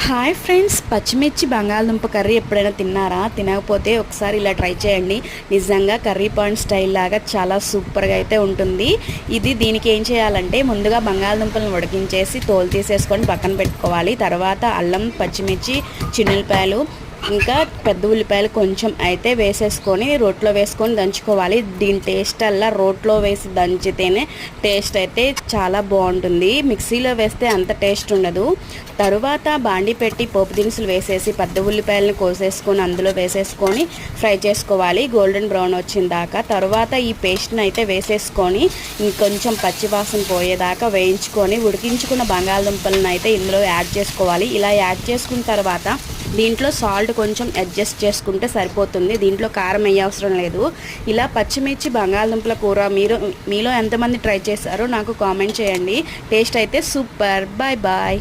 Hi friends, పచ్చిమిర్చి బంగాళదుంప curry ఎప్పుడైనా తిన్నారా? తినకపోతే ఒకసారి ఇలా ట్రై చేయండి. నిజంగా కర్రీ పాయింట్ స్టైల్ లాగా చాలా సూపర్గా అయితే ఉంటుంది. దీనికి ఏం చేయాలంటే ముందుగా బంగాళదుంపలను ఉడికించేసి తోలు తీసేసుకొని పక్కన పెట్టుకోవాలి. తర్వాత అల్లం, పచ్చిమిర్చి, చిన్నులపాయలు, ఇంకా పెద్ద ఉల్లిపాయలు కొంచెం అయితే వేసేసుకొని రోట్లో వేసుకొని దంచుకోవాలి. దీని టేస్ట్ అలా రోట్లో వేసి దంచితేనే టేస్ట్ అయితే చాలా బాగుంటుంది. మిక్సీలో వేస్తే అంత టేస్ట్ ఉండదు. తరువాత బాండి పెట్టి పోపు దినుసులు వేసేసి పెద్ద ఉల్లిపాయలను కోసేసుకొని అందులో వేసేసుకొని ఫ్రై చేసుకోవాలి గోల్డెన్ బ్రౌన్ వచ్చిన దాకా. తరువాత ఈ పేస్ట్ని అయితే వేసేసుకొని ఇంకొంచెం పచ్చివాసన పోయేదాకా వేయించుకొని ఉడికించుకున్న బంగాళదుంపలను అయితే ఇందులో యాడ్ చేసుకోవాలి. ఇలా యాడ్ చేసుకున్న తర్వాత దీంట్లో సాల్ట్ కొంచెం అడ్జస్ట్ చేసుకుంటే సరిపోతుంది. దీంట్లో కారం వేయవసరం లేదు. ఇలా పచ్చిమిర్చి బంగాళదుంపల కూర మీలో ఎంతమంది ట్రై చేశారో నాకు కామెంట్ చేయండి. టేస్ట్ అయితే సూపర్. Bye bye.